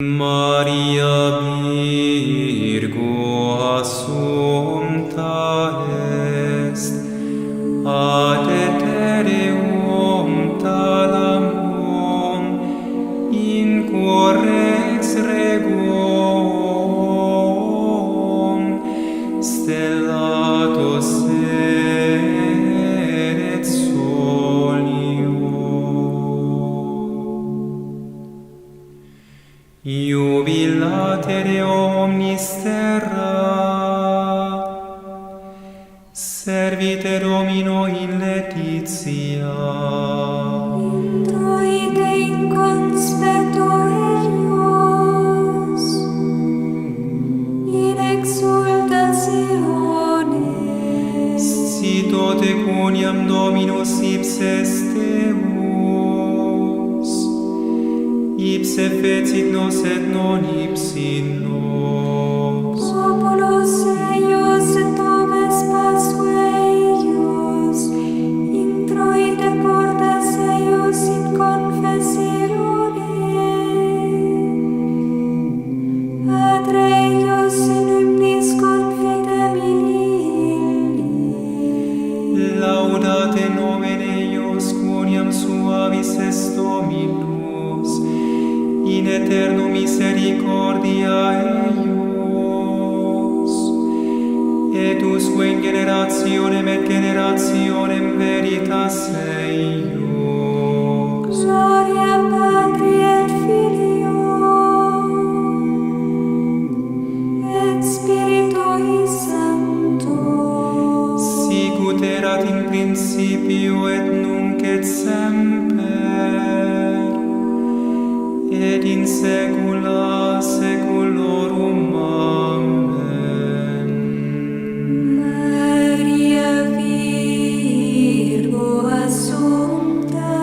Maria Virgo Assumpta est ad aetereum talamum in correx regum stellato seret solio. Jubilatere omnis terra, servite Domino in laetitia. Introite in conspecto eius, in exultatione. Si tote coniam Dominus ipse estemus, ipse fecit nos et non ipsi nos. Populus eius et oves Pasque eius, introite portas eius in confessione. Ad eius in hymnis confidemini. Laudate nomen eius coniam suavis est Dominus, in aeternum misericordia eius, et usque in generationem et generationem veritas eius. Gloria Patri et Filio et Spiritui Sancto. Sicut erat in principio et nunc et semper, et in saecula saeculorum. Amen. Maria Virgo Assumpta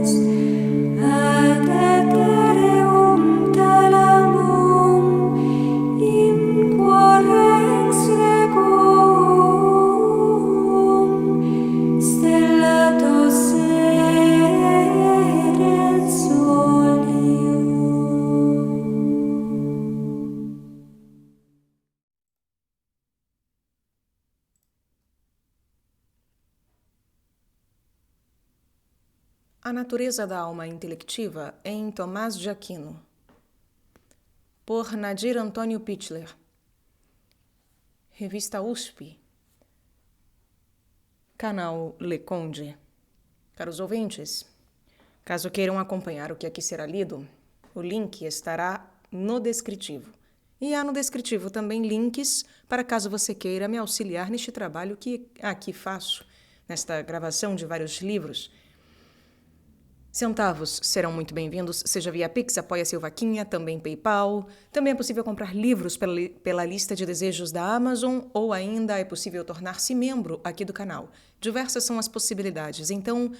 est ad aetereum talamum in correx regum stellato seret solio. A Natureza da Alma Intelectiva em Tomás de Aquino, por Nadir Antônio Pichler, Revista USP, Canal Le Conde. Caros ouvintes, caso queiram acompanhar o que aqui será lido, o link estará no descritivo. E há no descritivo também links para caso você queira me auxiliar neste trabalho que aqui faço, nesta gravação de vários livros. Centavos serão muito bem-vindos, seja via Pix, Apoia-se ou Vaquinha, também PayPal. Também é possível comprar livros pela lista de desejos da Amazon ou ainda é possível tornar-se membro aqui do canal. Diversas são as possibilidades, então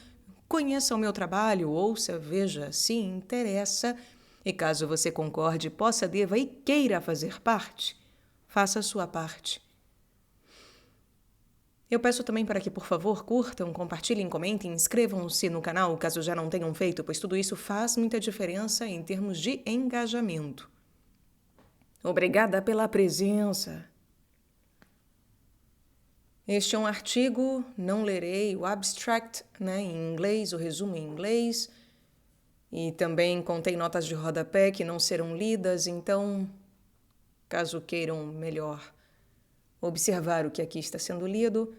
conheça o meu trabalho, ouça, veja, se interessa e caso você concorde, possa, deva e queira fazer parte, faça a sua parte. Eu peço também para que, por favor, curtam, compartilhem, comentem, inscrevam-se no canal caso já não tenham feito, pois tudo isso faz muita diferença em termos de engajamento. Obrigada pela presença. Este é um artigo, não lerei o abstract, em inglês, o resumo em inglês, e também contém notas de rodapé que não serão lidas, então, caso queiram melhor observar o que aqui está sendo lido,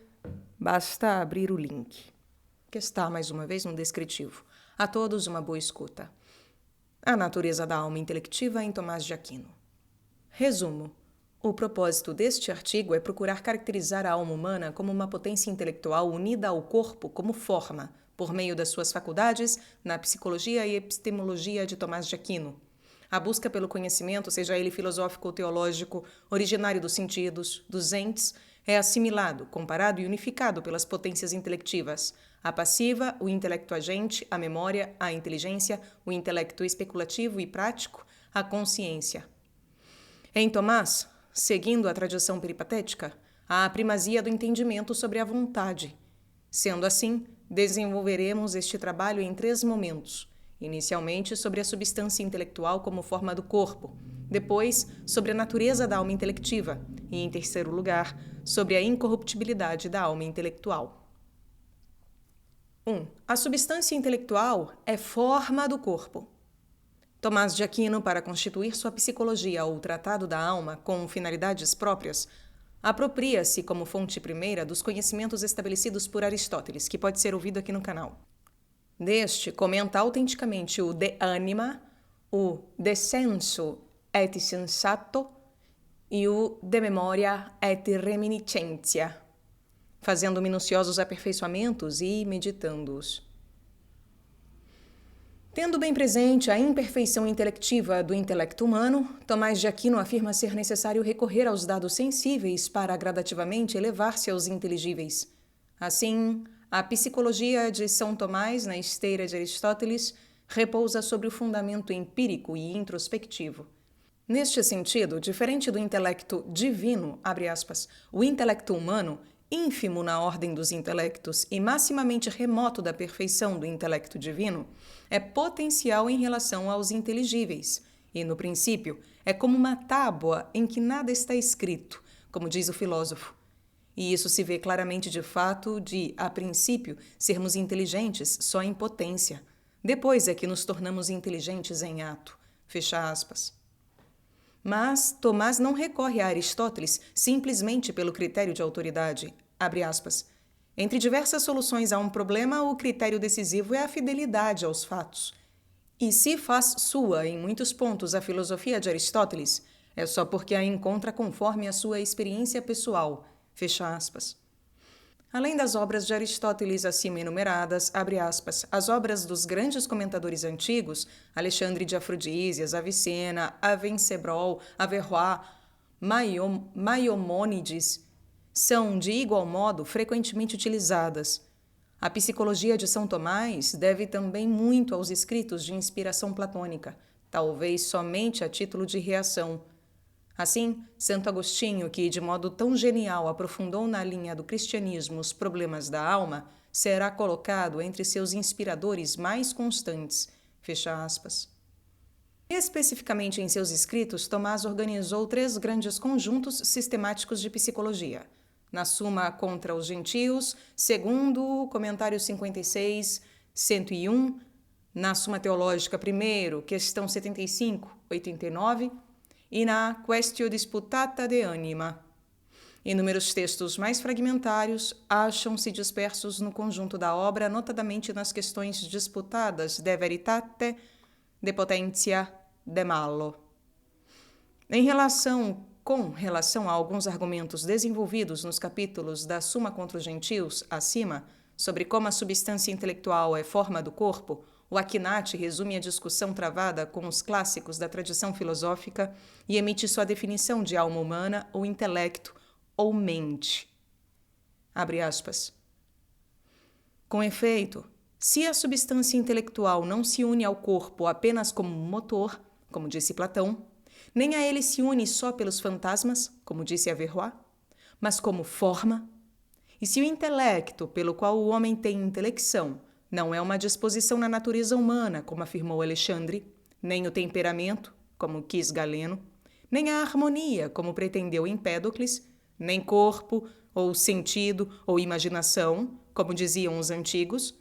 basta abrir o link, que está mais uma vez no descritivo. A todos uma boa escuta. A Natureza da Alma Intelectiva em Tomás de Aquino. Resumo. O propósito deste artigo é procurar caracterizar a alma humana como uma potência intelectual unida ao corpo como forma, por meio das suas faculdades, na psicologia e epistemologia de Tomás de Aquino. A busca pelo conhecimento, seja ele filosófico ou teológico, originário dos sentidos, dos entes, é assimilado, comparado e unificado pelas potências intelectivas. A passiva, o intelecto agente, a memória, a inteligência, o intelecto especulativo e prático, a consciência. Em Tomás, seguindo a tradição peripatética, há a primazia do entendimento sobre a vontade. Sendo assim, desenvolveremos este trabalho em 3 momentos. inicialmente sobre a substância intelectual como forma do corpo, depois sobre a natureza da alma intelectiva e, em terceiro lugar, sobre a incorruptibilidade da alma intelectual. 1. A substância intelectual é forma do corpo. Tomás de Aquino, para constituir sua psicologia ou tratado da alma com finalidades próprias, apropria-se como fonte primeira dos conhecimentos estabelecidos por Aristóteles, que pode ser ouvido aqui no canal. Deste, comenta autenticamente o De Anima, o De Sensu et Sensato e o De Memoria et Reminiscentia, fazendo minuciosos aperfeiçoamentos e meditando-os. Tendo bem presente a imperfeição intelectiva do intelecto humano, Tomás de Aquino afirma ser necessário recorrer aos dados sensíveis para gradativamente elevar-se aos inteligíveis. Assim, a psicologia de São Tomás, na esteira de Aristóteles, repousa sobre o fundamento empírico e introspectivo. Neste sentido, diferente do intelecto divino, abre aspas, o intelecto humano, ínfimo na ordem dos intelectos e maximamente remoto da perfeição do intelecto divino, é potencial em relação aos inteligíveis e, no princípio, é como uma tábua em que nada está escrito, como diz o filósofo. E isso se vê claramente de fato de, a princípio, sermos inteligentes só em potência. Depois é que nos tornamos inteligentes em ato. Fecha aspas. Mas Tomás não recorre a Aristóteles simplesmente pelo critério de autoridade. Abre aspas. Entre diversas soluções a um problema, o critério decisivo é a fidelidade aos fatos. E se faz sua, em muitos pontos, a filosofia de Aristóteles, é só porque a encontra conforme a sua experiência pessoal. Fecha aspas. Além das obras de Aristóteles acima enumeradas, abre aspas, as obras dos grandes comentadores antigos, Alexandre de Afrodísias, Avicena, Avencebrol, Averroes, Maimônides, são, de igual modo, frequentemente utilizadas. A psicologia de São Tomás deve também muito aos escritos de inspiração platônica, talvez somente a título de reação. Assim, Santo Agostinho, que de modo tão genial aprofundou na linha do cristianismo os problemas da alma, será colocado entre seus inspiradores mais constantes. Fecha aspas. Especificamente em seus escritos, Tomás organizou 3 grandes conjuntos sistemáticos de psicologia. Na Suma contra os Gentios, segundo o comentário 56, 101, na Suma Teológica I, questão 75, 89, e na Quaestio Disputata de Anima. Inúmeros textos mais fragmentários acham-se dispersos no conjunto da obra, notadamente nas questões disputadas de veritate, de potentia, de malo. Com relação a alguns argumentos desenvolvidos nos capítulos da Suma contra os Gentios, acima, sobre como a substância intelectual é forma do corpo, o Akinati resume a discussão travada com os clássicos da tradição filosófica e emite sua definição de alma humana ou intelecto ou mente. Abre aspas. Com efeito, se a substância intelectual não se une ao corpo apenas como motor, como disse Platão, nem a ele se une só pelos fantasmas, como disse Averroes, mas como forma. E se o intelecto, pelo qual o homem tem intelecção, não é uma disposição na natureza humana, como afirmou Alexandre, nem o temperamento, como quis Galeno, nem a harmonia, como pretendeu Empédocles, nem corpo, ou sentido, ou imaginação, como diziam os antigos,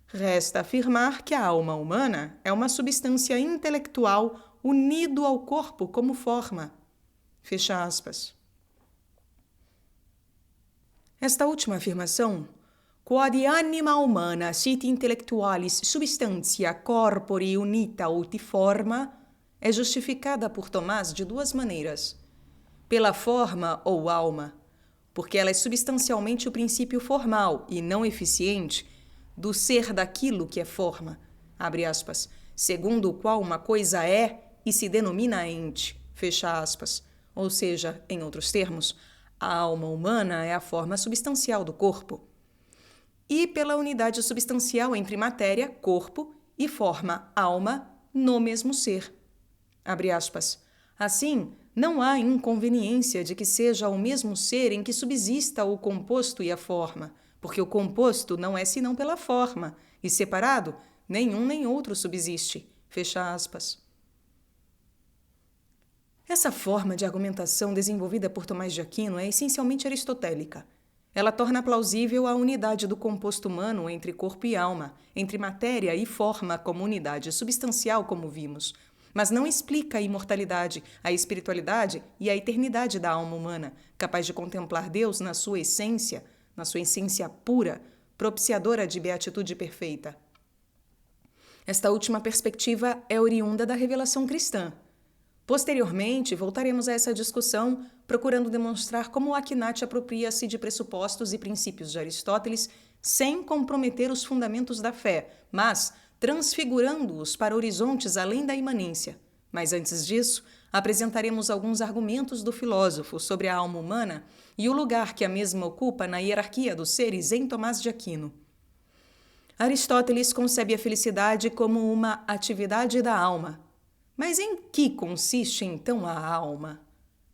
resta afirmar que a alma humana é uma substância intelectual unido ao corpo como forma. Fecha aspas. Esta última afirmação, quod anima humana sit intellectualis substantia corpori unita ut forma, é justificada por Tomás de 2 maneiras. Pela forma ou alma, porque ela é substancialmente o princípio formal e não eficiente do ser daquilo que é forma, abre aspas, segundo o qual uma coisa é e se denomina ente, fecha aspas. Ou seja, em outros termos, a alma humana é a forma substancial do corpo. E pela unidade substancial entre matéria, corpo, e forma, alma, no mesmo ser. Abre aspas. Assim, não há inconveniência de que seja o mesmo ser em que subsista o composto e a forma, porque o composto não é senão pela forma, e separado nenhum nem outro subsiste. Fecha aspas. Essa forma de argumentação desenvolvida por Tomás de Aquino é essencialmente aristotélica. Ela torna plausível a unidade do composto humano entre corpo e alma, entre matéria e forma como unidade substancial, como vimos, mas não explica a imortalidade, a espiritualidade e a eternidade da alma humana, capaz de contemplar Deus na sua essência pura, propiciadora de beatitude perfeita. Esta última perspectiva é oriunda da revelação cristã. Posteriormente, voltaremos a essa discussão, procurando demonstrar como Akinati apropria-se de pressupostos e princípios de Aristóteles sem comprometer os fundamentos da fé, mas transfigurando-os para horizontes além da imanência. Mas antes disso, apresentaremos alguns argumentos do filósofo sobre a alma humana e o lugar que a mesma ocupa na hierarquia dos seres em Tomás de Aquino. Aristóteles concebe a felicidade como uma atividade da alma. Mas em que consiste então a alma?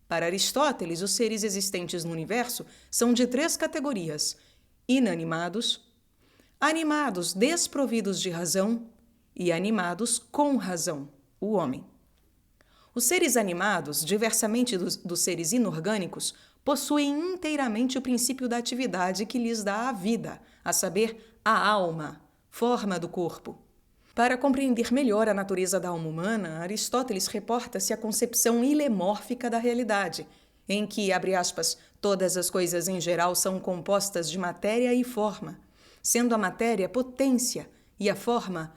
Para Aristóteles, os seres existentes no universo são de 3 categorias: inanimados, animados desprovidos de razão e animados com razão, o homem. Os seres animados, diversamente dos seres inorgânicos, possuem inteiramente o princípio da atividade que lhes dá a vida, a saber, a alma, forma do corpo. Para compreender melhor a natureza da alma humana, Aristóteles reporta-se à concepção ilemórfica da realidade, em que, abre aspas, todas as coisas em geral são compostas de matéria e forma, sendo a matéria potência e a forma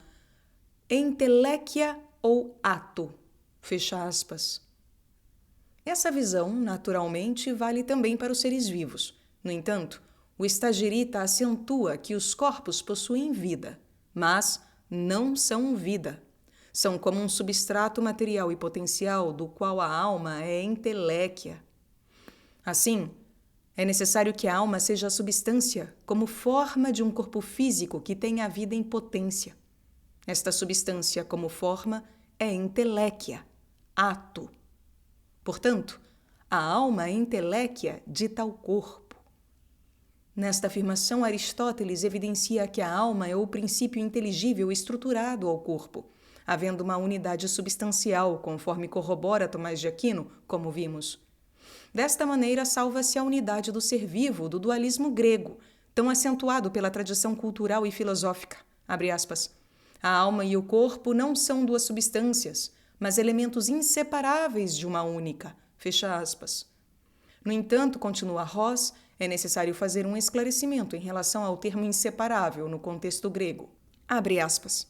entelequia ou ato, fecha aspas. Essa visão, naturalmente, vale também para os seres vivos. No entanto, o Stagirita acentua que os corpos possuem vida, mas não são vida. São como um substrato material e potencial do qual a alma é entelequia. Assim, é necessário que a alma seja a substância como forma de um corpo físico que tenha a vida em potência. Esta substância como forma é entelequia, ato. Portanto, a alma entelequia dita ao corpo. Nesta afirmação, Aristóteles evidencia que a alma é o princípio inteligível estruturado ao corpo, havendo uma unidade substancial, conforme corrobora Tomás de Aquino, como vimos. Desta maneira, salva-se a unidade do ser vivo do dualismo grego, tão acentuado pela tradição cultural e filosófica. Abre aspas. A alma e o corpo não são 2 substâncias, mas elementos inseparáveis de uma única. Fecha aspas. No entanto, continua Ross, é necessário fazer um esclarecimento em relação ao termo inseparável no contexto grego. Abre aspas.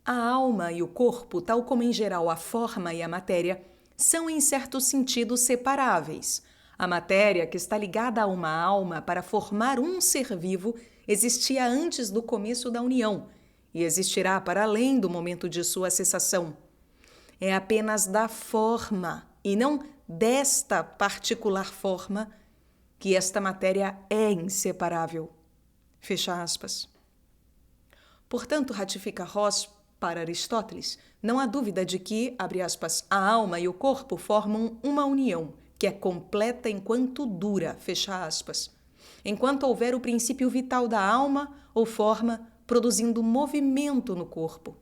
A alma e o corpo, tal como em geral a forma e a matéria, são em certo sentido separáveis. A matéria, que está ligada a uma alma para formar um ser vivo, existia antes do começo da união e existirá para além do momento de sua cessação. É apenas da forma e não desta particular forma que esta matéria é inseparável. Fecha aspas. Portanto, ratifica Ross para Aristóteles, não há dúvida de que, abre aspas, a alma e o corpo formam uma união, que é completa enquanto dura, fecha aspas. Enquanto houver o princípio vital da alma ou forma produzindo movimento no corpo.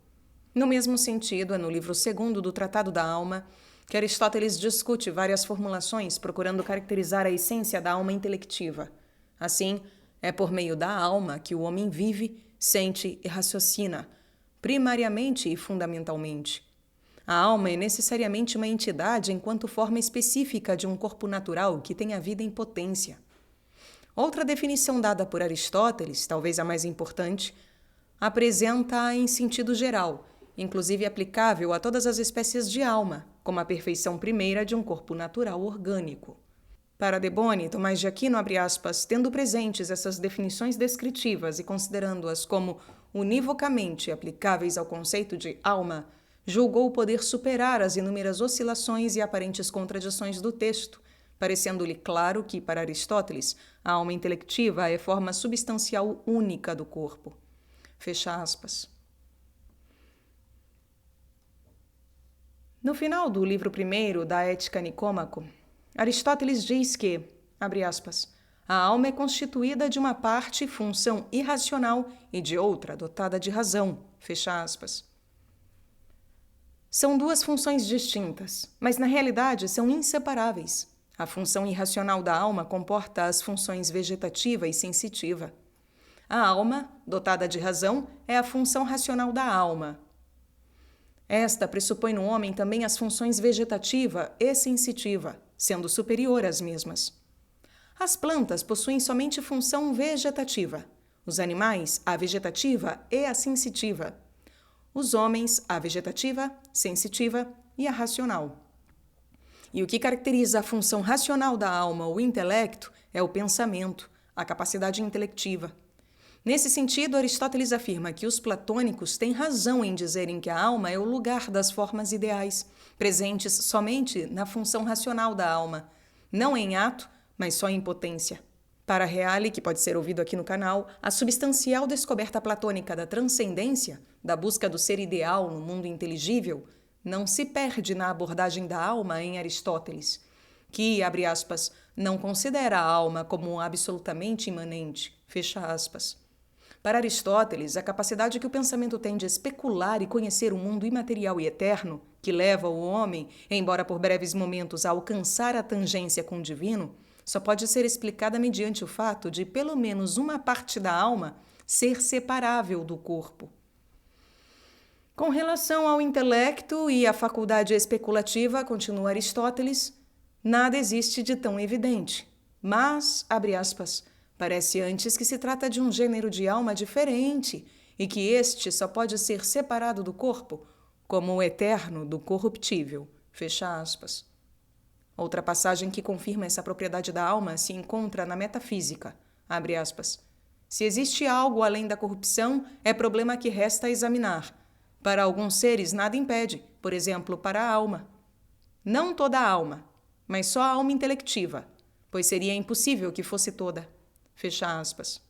No mesmo sentido, é no livro 2º do Tratado da Alma que Aristóteles discute várias formulações procurando caracterizar a essência da alma intelectiva. Assim, é por meio da alma que o homem vive, sente e raciocina, primariamente e fundamentalmente. A alma é necessariamente uma entidade enquanto forma específica de um corpo natural que tem a vida em potência. Outra definição dada por Aristóteles, talvez a mais importante, apresenta-a em sentido geral, inclusive aplicável a todas as espécies de alma, como a perfeição primeira de um corpo natural orgânico. Para De Boni, Tomás de Aquino, abre aspas, tendo presentes essas definições descritivas e considerando-as como univocamente aplicáveis ao conceito de alma, julgou poder superar as inúmeras oscilações e aparentes contradições do texto, parecendo-lhe claro que, para Aristóteles, a alma intelectiva é forma substancial única do corpo. Fecha aspas. No final do livro 1º da Ética Nicômaco, Aristóteles diz que, abre aspas, a alma é constituída de uma parte e função irracional e de outra dotada de razão, fecha aspas. São duas funções distintas, mas na realidade são inseparáveis. A função irracional da alma comporta as funções vegetativa e sensitiva. A alma, dotada de razão, é a função racional da alma. Esta pressupõe no homem também as funções vegetativa e sensitiva, sendo superior às mesmas. As plantas possuem somente função vegetativa, os animais, a vegetativa e a sensitiva. Os homens, a vegetativa, sensitiva e a racional. E o que caracteriza a função racional da alma, o intelecto, é o pensamento, a capacidade intelectiva. Nesse sentido, Aristóteles afirma que os platônicos têm razão em dizerem que a alma é o lugar das formas ideais, presentes somente na função racional da alma, não em ato, mas só em potência. Para Reale, que pode ser ouvido aqui no canal, a substancial descoberta platônica da transcendência, da busca do ser ideal no mundo inteligível, não se perde na abordagem da alma em Aristóteles, que, abre aspas, não considera a alma como absolutamente imanente, fecha aspas. Para Aristóteles, a capacidade que o pensamento tem de especular e conhecer o mundo imaterial e eterno, que leva o homem, embora por breves momentos, a alcançar a tangência com o divino, só pode ser explicada mediante o fato de pelo menos uma parte da alma ser separável do corpo. Com relação ao intelecto e à faculdade especulativa, continua Aristóteles, nada existe de tão evidente. Mas, abre aspas, parece antes que se trata de um gênero de alma diferente e que este só pode ser separado do corpo como o eterno do corruptível, fecha aspas. Outra passagem que confirma essa propriedade da alma se encontra na metafísica, abre aspas. Se existe algo além da corrupção, é problema que resta examinar. Para alguns seres nada impede, por exemplo, para a alma. Não toda a alma, mas só a alma intelectiva, pois seria impossível que fosse toda. Fecha aspas.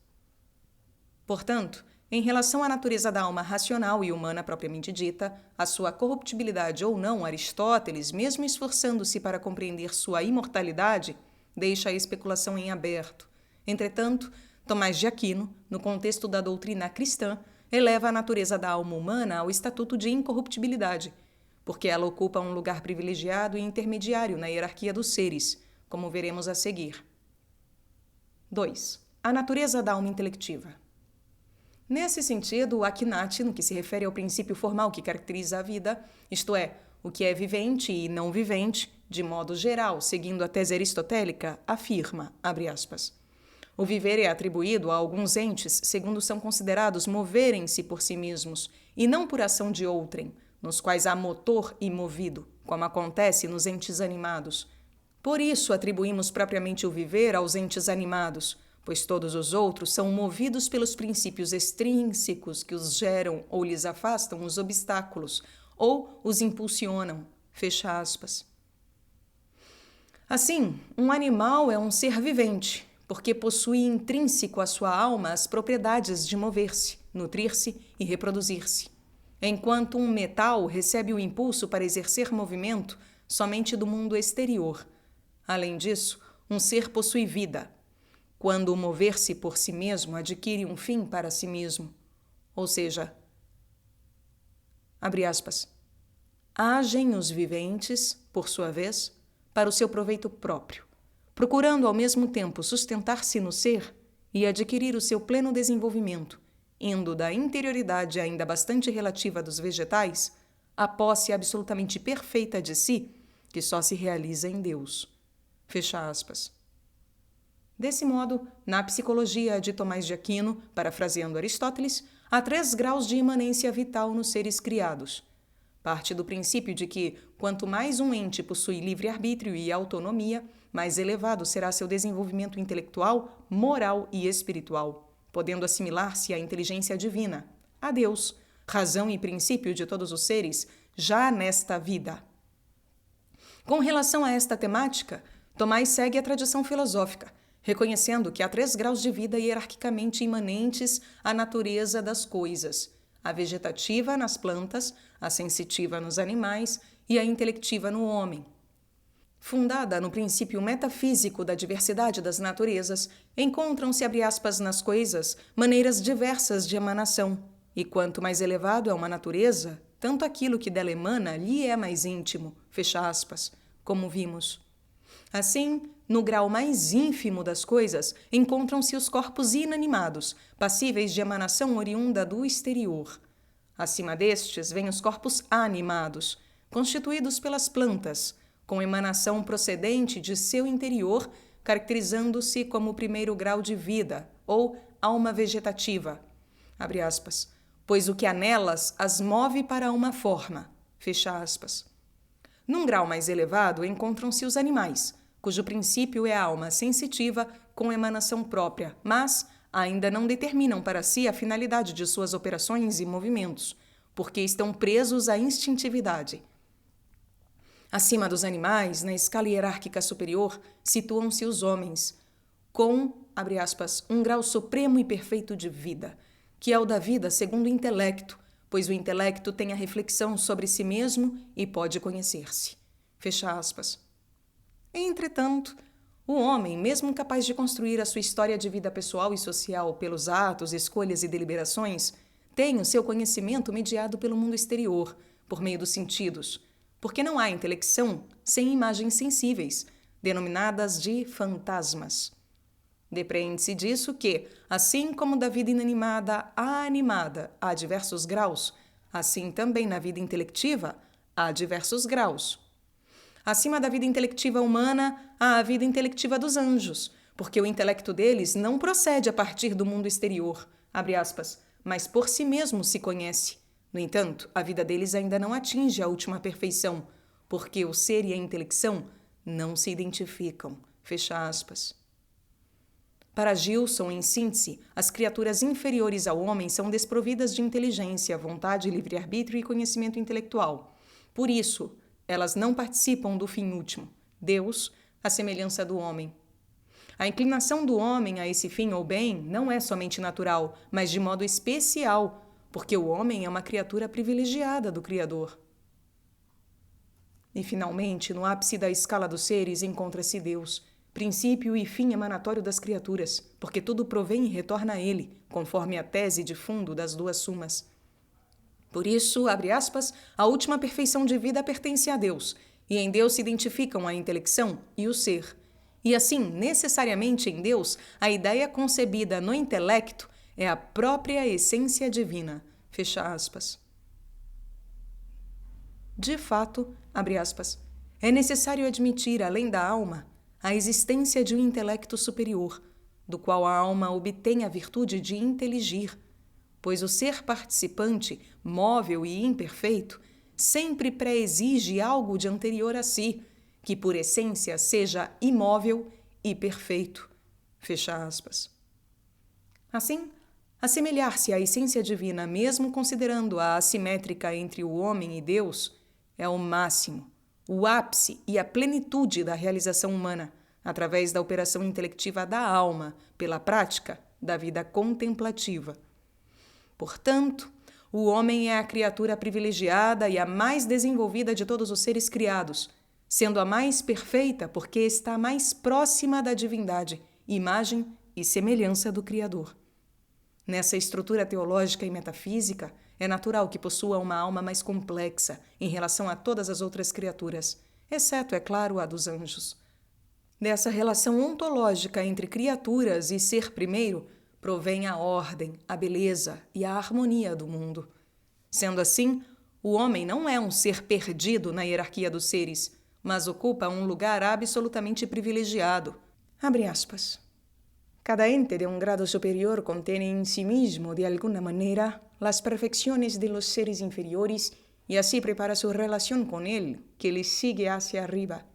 Portanto, em relação à natureza da alma racional e humana propriamente dita, a sua corruptibilidade ou não, Aristóteles, mesmo esforçando-se para compreender sua imortalidade, deixa a especulação em aberto. Entretanto, Tomás de Aquino, no contexto da doutrina cristã, eleva a natureza da alma humana ao estatuto de incorruptibilidade, porque ela ocupa um lugar privilegiado e intermediário na hierarquia dos seres, como veremos a seguir. 2. A natureza da alma intelectiva. Nesse sentido, o Akinati, no que se refere ao princípio formal que caracteriza a vida, isto é, o que é vivente e não vivente, de modo geral, seguindo a tese aristotélica, afirma, abre aspas, o viver é atribuído a alguns entes, segundo são considerados moverem-se por si mesmos, e não por ação de outrem, nos quais há motor e movido, como acontece nos entes animados. Por isso atribuímos propriamente o viver aos entes animados, pois todos os outros são movidos pelos princípios extrínsecos que os geram ou lhes afastam os obstáculos, ou os impulsionam, fecha aspas. Assim, um animal é um ser vivente, porque possui intrínseco à sua alma as propriedades de mover-se, nutrir-se e reproduzir-se, enquanto um metal recebe o impulso para exercer movimento somente do mundo exterior. Além disso, um ser possui vida, quando o mover-se por si mesmo adquire um fim para si mesmo. Ou seja, abre aspas, agem os viventes, por sua vez, para o seu proveito próprio, procurando ao mesmo tempo sustentar-se no ser e adquirir o seu pleno desenvolvimento, indo da interioridade ainda bastante relativa dos vegetais à posse absolutamente perfeita de si, que só se realiza em Deus. Fecha aspas. Desse modo, na psicologia de Tomás de Aquino, parafraseando Aristóteles, há 3 graus de imanência vital nos seres criados. Parte do princípio de que, quanto mais um ente possui livre-arbítrio e autonomia, mais elevado será seu desenvolvimento intelectual, moral e espiritual, podendo assimilar-se à inteligência divina, a Deus, razão e princípio de todos os seres, já nesta vida. Com relação a esta temática, Tomás segue a tradição filosófica, reconhecendo que há 3 graus de vida hierarquicamente imanentes à natureza das coisas, a vegetativa nas plantas, a sensitiva nos animais e a intelectiva no homem. Fundada no princípio metafísico da diversidade das naturezas, encontram-se, abre aspas, nas coisas, maneiras diversas de emanação, E quanto mais elevado é uma natureza, tanto aquilo que dela emana lhe é mais íntimo, fecha aspas, como vimos. Assim, no grau mais ínfimo das coisas, encontram-se os corpos inanimados, passíveis de emanação oriunda do exterior. Acima destes vêm os corpos animados, constituídos pelas plantas, com emanação procedente de seu interior, caracterizando-se como o primeiro grau de vida, ou alma vegetativa, abre aspas, pois o que há nelas as move para uma forma, fecha aspas. Num grau mais elevado encontram-se os animais, cujo princípio é a alma sensitiva com emanação própria, mas ainda não determinam para si a finalidade de suas operações e movimentos, porque estão presos à instintividade. Acima dos animais, na escala hierárquica superior, situam-se os homens, com, abre aspas, um grau supremo e perfeito de vida, que é o da vida segundo o intelecto, pois o intelecto tem a reflexão sobre si mesmo e pode conhecer-se. Fecha aspas. Entretanto, o homem, mesmo capaz de construir a sua história de vida pessoal e social pelos atos, escolhas e deliberações, tem o seu conhecimento mediado pelo mundo exterior, por meio dos sentidos, porque não há intelecção sem imagens sensíveis, denominadas de fantasmas. Depreende-se disso que, assim como da vida inanimada à animada há diversos graus, assim também na vida intelectiva há diversos graus. Acima da vida intelectiva humana há a vida intelectiva dos anjos, porque o intelecto deles não procede a partir do mundo exterior, abre aspas, mas por si mesmo se conhece. No entanto, a vida deles ainda não atinge a última perfeição, porque o ser e a intelecção não se identificam, fecha aspas. Para Gilson, em síntese, as criaturas inferiores ao homem são desprovidas de inteligência, vontade, livre-arbítrio e conhecimento intelectual. Por isso, elas não participam do fim último, Deus, à semelhança do homem. A inclinação do homem a esse fim ou bem não é somente natural, mas de modo especial, porque o homem é uma criatura privilegiada do Criador. E, finalmente, no ápice da escala dos seres encontra-se Deus, princípio e fim emanatório das criaturas, porque tudo provém e retorna a Ele, conforme a tese de fundo das duas sumas. Por isso, abre aspas, a última perfeição de vida pertence a Deus, e em Deus se identificam a intelecção e o ser. E assim, necessariamente em Deus, a ideia concebida no intelecto é a própria essência divina. Fecha aspas. De fato, abre aspas, é necessário admitir, além da alma, a existência de um intelecto superior, do qual a alma obtém a virtude de inteligir, pois o ser participante, móvel e imperfeito, sempre pré-exige algo de anterior a si, que por essência seja imóvel e perfeito. Fecha aspas. Assim, assemelhar-se à essência divina, mesmo considerando a assimétrica entre o homem e Deus, é o máximo, o ápice e a plenitude da realização humana, através da operação intelectiva da alma, pela prática da vida contemplativa. Portanto, o homem é a criatura privilegiada e a mais desenvolvida de todos os seres criados, sendo a mais perfeita porque está mais próxima da divindade, imagem e semelhança do Criador. Nessa estrutura teológica e metafísica, é natural que possua uma alma mais complexa em relação a todas as outras criaturas, exceto, é claro, a dos anjos. Dessa relação ontológica entre criaturas e ser primeiro, provém a ordem, a beleza e a harmonia do mundo. Sendo assim, o homem não é um ser perdido na hierarquia dos seres, mas ocupa um lugar absolutamente privilegiado. Abre aspas. Cada ente de un grado superior contiene en sí mismo, de alguna manera, las perfecciones de los seres inferiores y así prepara su relación con él, que le sigue hacia arriba.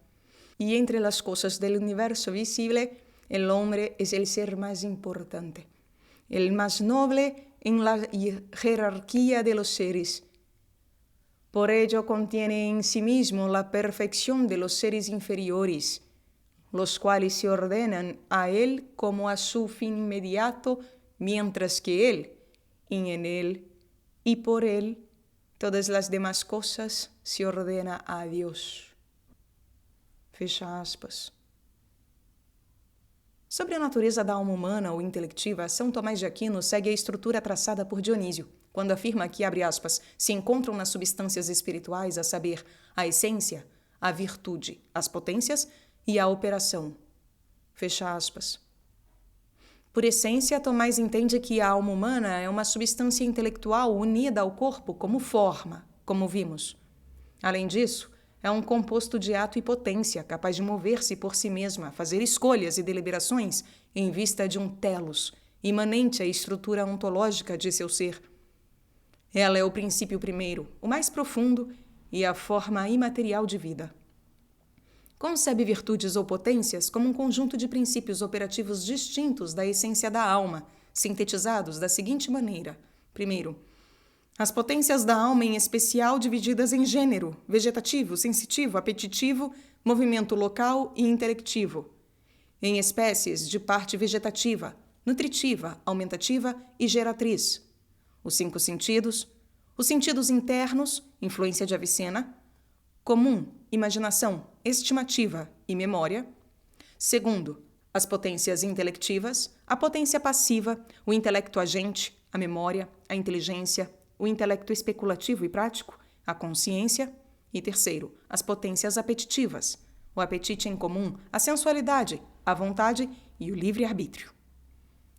Y entre las cosas del universo visible, el hombre es el ser más importante, el más noble en la jerarquía de los seres. Por ello contiene en sí mismo la perfección de los seres inferiores, los cuales se ordenan a él como a su fin inmediato, mientras que él, y en él, y por él, todas las demás cosas se ordena a Dios. Fecha aspas. Sobre a natureza da alma humana ou intelectiva, São Tomás de Aquino segue a estrutura traçada por Dionísio, quando afirma que, abre aspas, se encontram nas substâncias espirituais, a saber, a essência, a virtude, as potências e a operação. Fecha aspas. Por essência, Tomás entende que a alma humana é uma substância intelectual unida ao corpo como forma, como vimos. Além disso, é um composto de ato e potência, capaz de mover-se por si mesma, fazer escolhas e deliberações em vista de um telos, imanente à estrutura ontológica de seu ser. Ela é o princípio primeiro, o mais profundo e a forma imaterial de vida. Concebe virtudes ou potências como um conjunto de princípios operativos distintos da essência da alma, sintetizados da seguinte maneira. Primeiro, as potências da alma em especial divididas em gênero, vegetativo, sensitivo, apetitivo, movimento local e intelectivo. Em espécies de parte vegetativa, nutritiva, aumentativa e geratriz. Os 5 sentidos, os sentidos internos, influência de Avicena, comum, imaginação, estimativa e memória. Segundo, as potências intelectivas, a potência passiva, o intelecto agente, a memória, a inteligência, o intelecto especulativo e prático, a consciência. E terceiro, as potências apetitivas, o apetite em comum, a sensualidade, a vontade e o livre-arbítrio.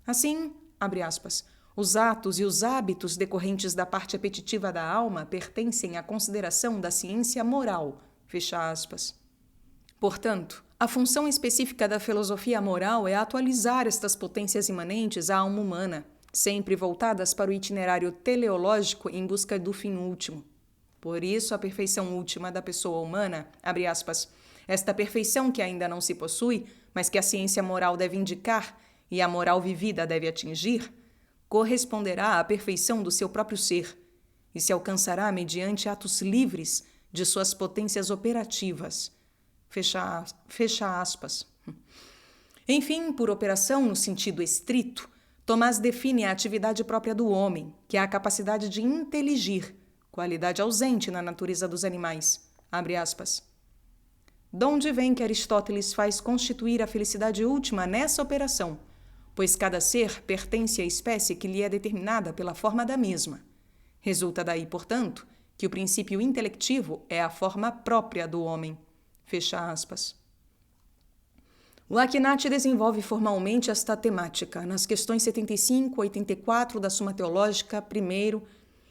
Assim, abre aspas, os atos e os hábitos decorrentes da parte apetitiva da alma pertencem à consideração da ciência moral, fecha aspas. Portanto, a função específica da filosofia moral é atualizar estas potências imanentes à alma humana, sempre voltadas para o itinerário teleológico em busca do fim último. Por isso, a perfeição última da pessoa humana, abre aspas, esta perfeição que ainda não se possui, mas que a ciência moral deve indicar e a moral vivida deve atingir, corresponderá à perfeição do seu próprio ser e se alcançará mediante atos livres de suas potências operativas. Fecha aspas. Enfim, por operação no sentido estrito, Tomás define a atividade própria do homem, que é a capacidade de inteligir, qualidade ausente na natureza dos animais. Abre aspas. Donde vem que Aristóteles faz constituir a felicidade última nessa operação, pois cada ser pertence à espécie que lhe é determinada pela forma da mesma. Resulta daí, portanto, que o princípio intelectivo é a forma própria do homem. Fecha aspas. O Akhenaten desenvolve formalmente esta temática nas questões 75 e 84 da Suma Teológica, primeiro,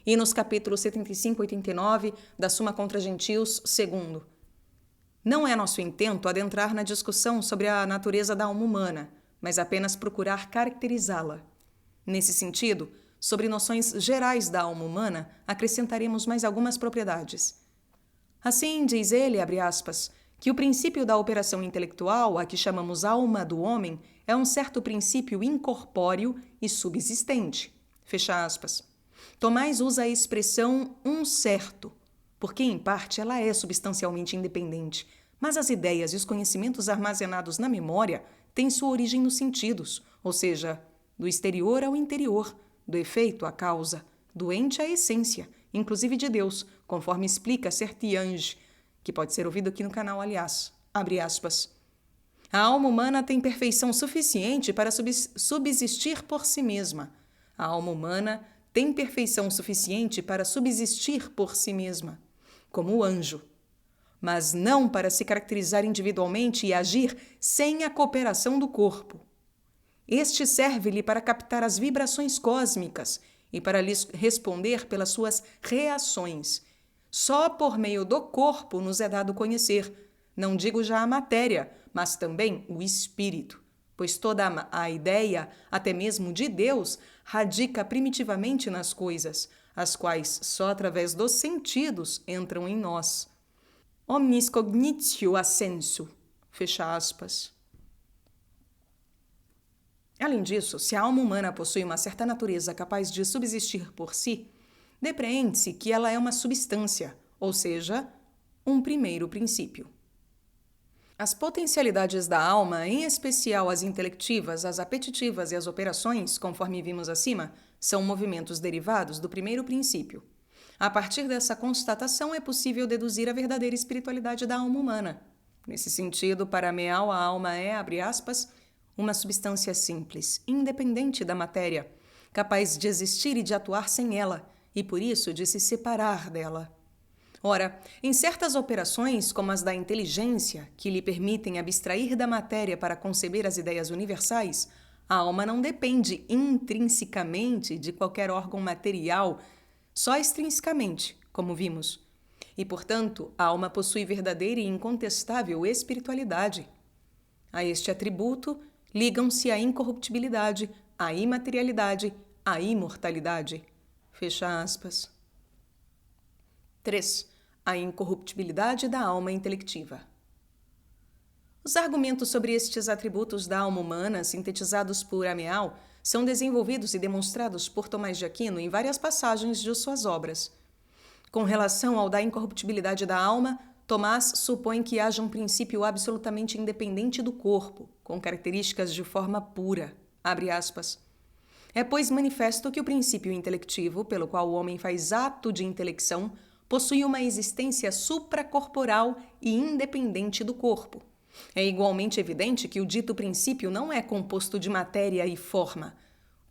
e nos capítulos 75 e 89 da Suma contra Gentios, segundo. Não é nosso intento adentrar na discussão sobre a natureza da alma humana, mas apenas procurar caracterizá-la. Nesse sentido, sobre noções gerais da alma humana, acrescentaremos mais algumas propriedades. Assim, diz ele, abre aspas, que o princípio da operação intelectual, a que chamamos alma do homem, é um certo princípio incorpóreo e subsistente. Fecha aspas. Tomás usa a expressão um certo, porque em parte ela é substancialmente independente, mas as ideias e os conhecimentos armazenados na memória têm sua origem nos sentidos, ou seja, do exterior ao interior, do efeito à causa, do ente à essência, inclusive de Deus, conforme explica Sertiange, que pode ser ouvido aqui no canal, aliás. Abre aspas. A alma humana tem perfeição suficiente para subsistir por si mesma. A alma humana tem perfeição suficiente para subsistir por si mesma, como o anjo, mas não para se caracterizar individualmente e agir sem a cooperação do corpo. Este serve-lhe para captar as vibrações cósmicas e para lhes responder pelas suas reações. Só por meio do corpo nos é dado conhecer, não digo já a matéria, mas também o espírito, pois toda a ideia, até mesmo de Deus, radica primitivamente nas coisas, as quais só através dos sentidos entram em nós. Omnis cognitio ascenso. Fecha aspas. Além disso, se a alma humana possui uma certa natureza capaz de subsistir por si, depreende-se que ela é uma substância, ou seja, um primeiro princípio. As potencialidades da alma, em especial as intelectivas, as apetitivas e as operações, conforme vimos acima, são movimentos derivados do primeiro princípio. A partir dessa constatação é possível deduzir a verdadeira espiritualidade da alma humana. Nesse sentido, para Meal, a alma é, abre aspas, uma substância simples, independente da matéria, capaz de existir e de atuar sem ela, e por isso de se separar dela. Ora, em certas operações, como as da inteligência, que lhe permitem abstrair da matéria para conceber as ideias universais, a alma não depende intrinsecamente de qualquer órgão material, só extrinsecamente, como vimos. E, portanto, a alma possui verdadeira e incontestável espiritualidade. A este atributo ligam-se a incorruptibilidade, a imaterialidade, a imortalidade. Fecha aspas. 3. A incorruptibilidade da alma intelectiva. Os argumentos sobre estes atributos da alma humana, sintetizados por Amiel, são desenvolvidos e demonstrados por Tomás de Aquino em várias passagens de suas obras. Com relação ao da incorruptibilidade da alma, Tomás supõe que haja um princípio absolutamente independente do corpo, com características de forma pura. Abre aspas. É, pois, manifesto que o princípio intelectivo, pelo qual o homem faz ato de intelecção, possui uma existência supracorporal e independente do corpo. É igualmente evidente que o dito princípio não é composto de matéria e forma,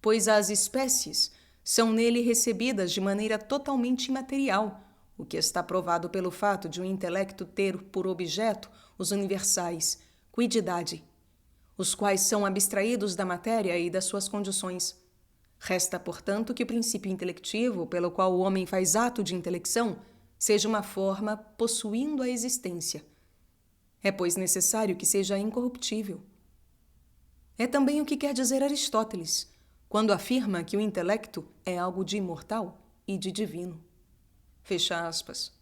pois as espécies são nele recebidas de maneira totalmente imaterial, o que está provado pelo fato de um intelecto ter por objeto os universais, quididade, os quais são abstraídos da matéria e das suas condições. Resta, portanto, que o princípio intelectivo, pelo qual o homem faz ato de intelecção, seja uma forma possuindo a existência. É, pois, necessário que seja incorruptível. É também o que quer dizer Aristóteles, quando afirma que o intelecto é algo de imortal e de divino. Fecha aspas.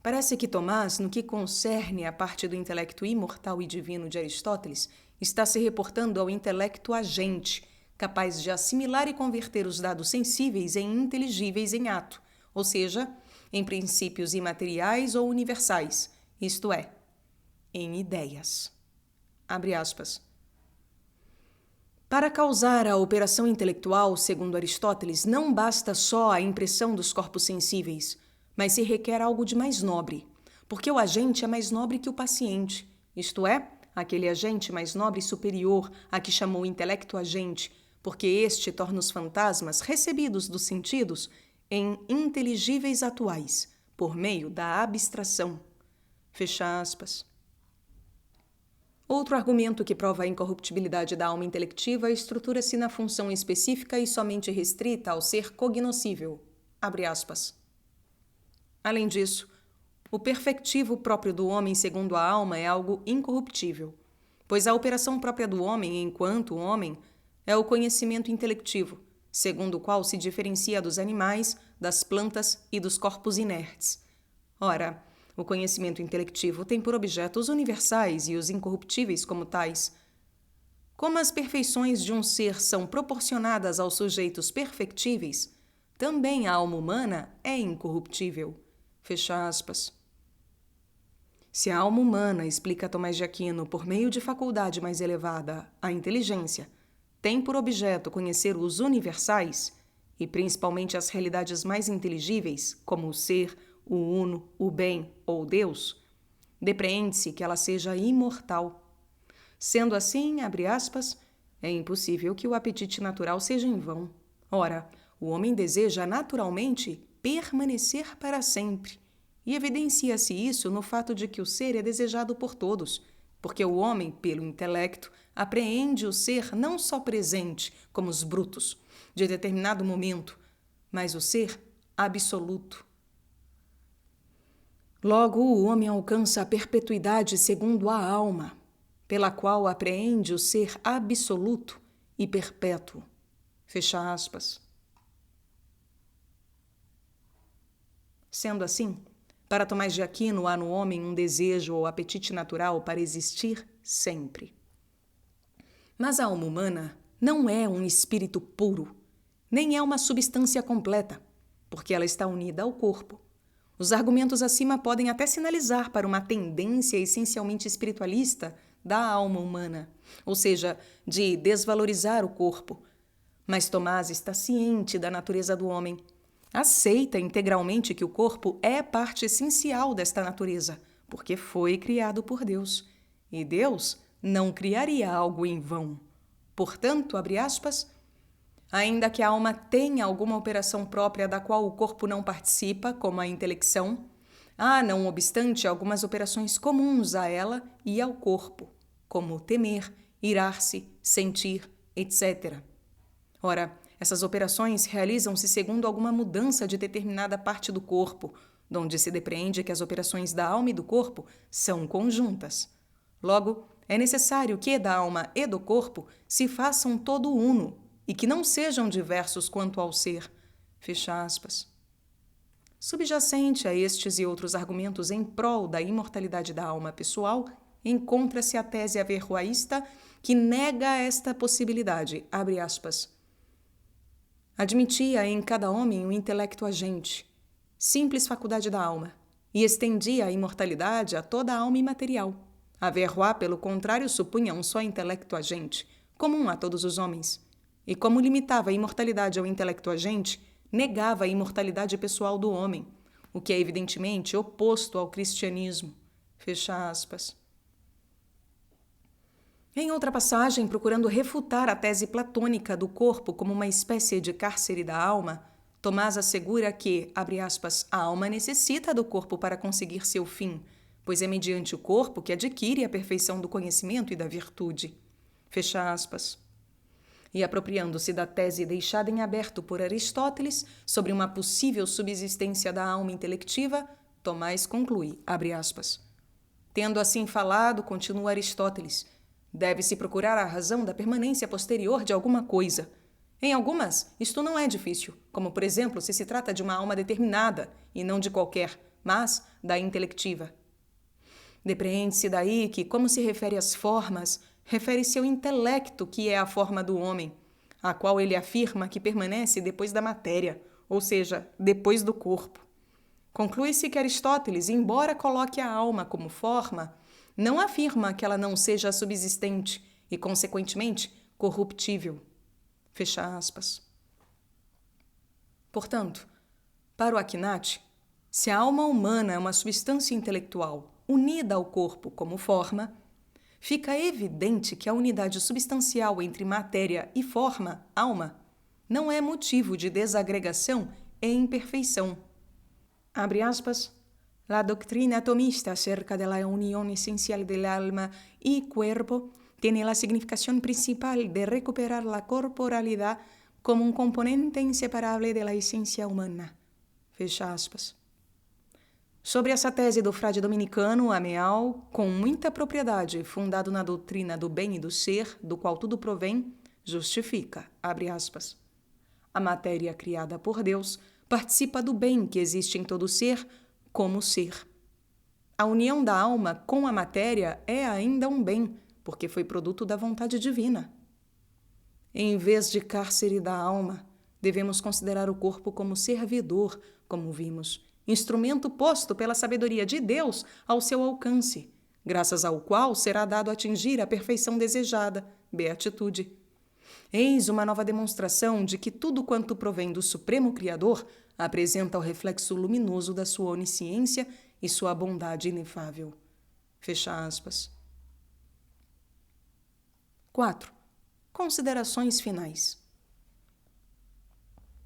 Parece que Tomás, no que concerne à parte do intelecto imortal e divino de Aristóteles, está se reportando ao intelecto agente, capaz de assimilar e converter os dados sensíveis em inteligíveis em ato, ou seja, em princípios imateriais ou universais, isto é, em ideias. Abre aspas. Para causar a operação intelectual, segundo Aristóteles, não basta só a impressão dos corpos sensíveis, mas se requer algo de mais nobre, porque o agente é mais nobre que o paciente, isto é, aquele agente mais nobre e superior a que chamou intelecto agente, porque este torna os fantasmas recebidos dos sentidos em inteligíveis atuais, por meio da abstração. Fecha aspas. Outro argumento que prova a incorruptibilidade da alma intelectiva estrutura-se na função específica e somente restrita ao ser cognoscível. Abre aspas. Além disso, o perfectivo próprio do homem segundo a alma é algo incorruptível, pois a operação própria do homem enquanto homem é o conhecimento intelectivo, segundo o qual se diferencia dos animais, das plantas e dos corpos inertes. Ora, o conhecimento intelectivo tem por objeto os universais e os incorruptíveis como tais. Como as perfeições de um ser são proporcionadas aos sujeitos perfectíveis, também a alma humana é incorruptível. Fecha aspas. Se a alma humana, explica Tomás de Aquino, por meio de faculdade mais elevada, a inteligência, tem por objeto conhecer os universais, e principalmente as realidades mais inteligíveis, como o ser, o uno, o bem ou Deus, depreende-se que ela seja imortal. Sendo assim, abre aspas, é impossível que o apetite natural seja em vão. Ora, o homem deseja naturalmente permanecer para sempre, e evidencia-se isso no fato de que o ser é desejado por todos, porque o homem, pelo intelecto, apreende o ser não só presente, como os brutos, de determinado momento, mas o ser absoluto. Logo, o homem alcança a perpetuidade segundo a alma, pela qual apreende o ser absoluto e perpétuo. Fecha aspas. Sendo assim, para Tomás de Aquino, há no homem um desejo ou apetite natural para existir sempre. Mas a alma humana não é um espírito puro, nem é uma substância completa, porque ela está unida ao corpo. Os argumentos acima podem até sinalizar para uma tendência essencialmente espiritualista da alma humana, ou seja, de desvalorizar o corpo. Mas Tomás está ciente da natureza do homem. Aceita integralmente que o corpo é parte essencial desta natureza, porque foi criado por Deus. E Deus não criaria algo em vão. Portanto, abre aspas, ainda que a alma tenha alguma operação própria da qual o corpo não participa, como a intelecção, há, não obstante, algumas operações comuns a ela e ao corpo, como temer, irar-se, sentir, etc. Ora, essas operações realizam-se segundo alguma mudança de determinada parte do corpo, donde se depreende que as operações da alma e do corpo são conjuntas. Logo, é necessário que da alma e do corpo se façam todo uno e que não sejam diversos quanto ao ser. Fecha aspas. Subjacente a estes e outros argumentos em prol da imortalidade da alma pessoal, encontra-se a tese averroísta que nega esta possibilidade, abre aspas. Admitia em cada homem o intelecto agente, simples faculdade da alma, e estendia a imortalidade a toda a alma imaterial. Averrois, pelo contrário, supunha um só intelecto agente, comum a todos os homens. E como limitava a imortalidade ao intelecto agente, negava a imortalidade pessoal do homem, o que é evidentemente oposto ao cristianismo. Fecha aspas. Em outra passagem, procurando refutar a tese platônica do corpo como uma espécie de cárcere da alma, Tomás assegura que, abre aspas, a alma necessita do corpo para conseguir seu fim, pois é mediante o corpo que adquire a perfeição do conhecimento e da virtude. Fecha aspas. E apropriando-se da tese deixada em aberto por Aristóteles sobre uma possível subsistência da alma intelectiva, Tomás conclui, abre aspas. Tendo assim falado, continua Aristóteles, deve-se procurar a razão da permanência posterior de alguma coisa. Em algumas, isto não é difícil, como, por exemplo, se trata de uma alma determinada, e não de qualquer, mas da intelectiva. Depreende-se daí que, como se refere às formas, refere-se ao intelecto, que é a forma do homem, a qual ele afirma que permanece depois da matéria, ou seja, depois do corpo. Conclui-se que Aristóteles, embora coloque a alma como forma, não afirma que ela não seja subsistente e, consequentemente, corruptível. Fecha aspas. Portanto, para o Akhenaten, se a alma humana é uma substância intelectual unida ao corpo como forma, fica evidente que a unidade substancial entre matéria e forma, alma, não é motivo de desagregação e imperfeição. Abre aspas. La doctrina atomista acerca de la unión esencial del alma y cuerpo tiene la significación principal de recuperar la corporalidad como un componente inseparable de la esencia humana. Fecha aspas. Sobre essa tese do frade dominicano, Amiel, com muita propriedade, fundado na doutrina do bem e do ser, do qual tudo provém, justifica, abre aspas. A matéria criada por Deus participa do bem que existe em todo ser, como ser. A união da alma com a matéria é ainda um bem, porque foi produto da vontade divina. Em vez de cárcere da alma, devemos considerar o corpo como servidor, como vimos, instrumento posto pela sabedoria de Deus ao seu alcance, graças ao qual será dado atingir a perfeição desejada, beatitude. Eis uma nova demonstração de que tudo quanto provém do Supremo Criador apresenta o reflexo luminoso da sua onisciência e sua bondade inefável. Fecha aspas. 4. Considerações finais.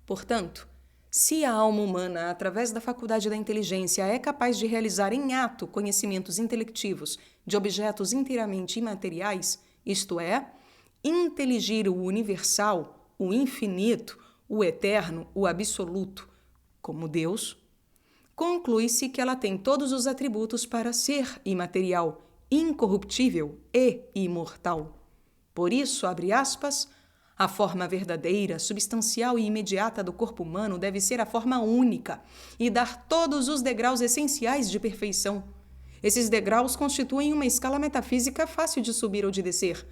Portanto, se a alma humana, através da faculdade da inteligência, é capaz de realizar em ato conhecimentos intelectivos de objetos inteiramente imateriais, isto é, inteligir o universal, o infinito, o eterno, o absoluto, como Deus, conclui-se que ela tem todos os atributos para ser imaterial, incorruptível e imortal. Por isso, abre aspas, a forma verdadeira, substancial e imediata do corpo humano deve ser a forma única e dar todos os degraus essenciais de perfeição. Esses degraus constituem uma escala metafísica fácil de subir ou de descer.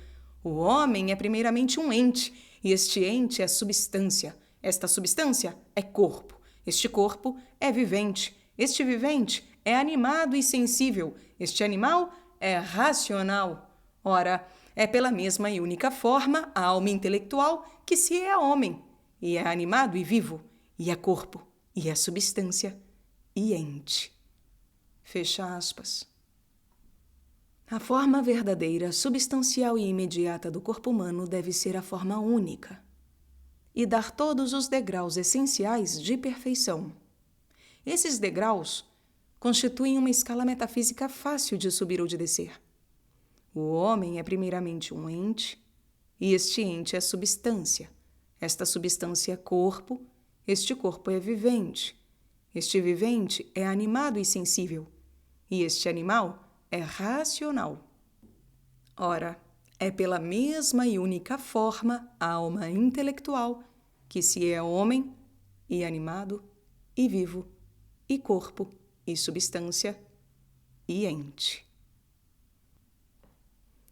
O homem é primeiramente um ente, e este ente é substância. Esta substância é corpo. Este corpo é vivente. Este vivente é animado e sensível. Este animal é racional. Ora, é pela mesma e única forma, a alma intelectual, que se é homem, e é animado e vivo, e é corpo, e é substância, e ente. Fecha aspas. A forma verdadeira, substancial e imediata do corpo humano deve ser a forma única e dar todos os degraus essenciais de perfeição. Esses degraus constituem uma escala metafísica fácil de subir ou de descer. O homem é primeiramente um ente, e este ente é substância. Esta substância é corpo, este corpo é vivente. Este vivente é animado e sensível, e este animal é racional. Ora, é pela mesma e única forma, alma intelectual, que se é homem, e animado, e vivo, e corpo, e substância, e ente.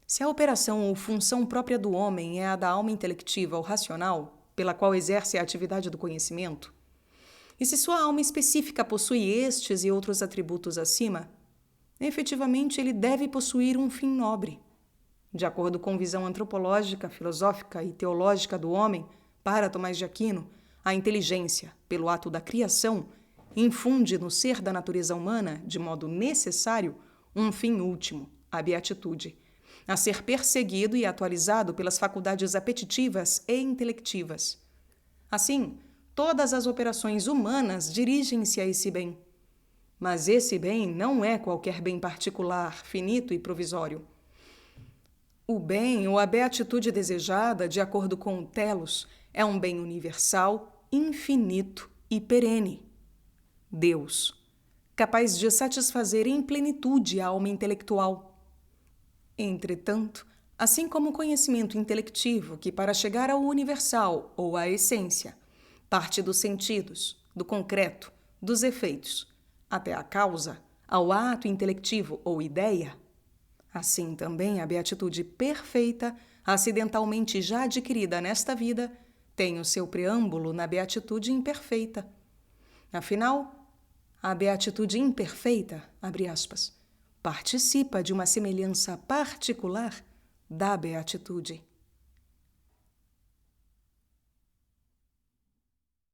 Se a operação ou função própria do homem é a da alma intelectiva ou racional, pela qual exerce a atividade do conhecimento, e se sua alma específica possui estes e outros atributos acima, efetivamente ele deve possuir um fim nobre. De acordo com visão antropológica, filosófica e teológica do homem, para Tomás de Aquino, a inteligência, pelo ato da criação, infunde no ser da natureza humana, de modo necessário, um fim último, a beatitude, a ser perseguido e atualizado pelas faculdades apetitivas e intelectivas. Assim, todas as operações humanas dirigem-se a esse bem. Mas esse bem não é qualquer bem particular, finito e provisório. O bem ou a beatitude desejada, de acordo com o telos, é um bem universal, infinito e perene. Deus, capaz de satisfazer em plenitude a alma intelectual. Entretanto, assim como o conhecimento intelectivo, que para chegar ao universal ou à essência, parte dos sentidos, do concreto, dos efeitos, até a causa, ao ato intelectivo ou ideia, assim também a beatitude perfeita, acidentalmente já adquirida nesta vida, tem o seu preâmbulo na beatitude imperfeita. Afinal, a beatitude imperfeita, abre aspas, participa de uma semelhança particular da beatitude.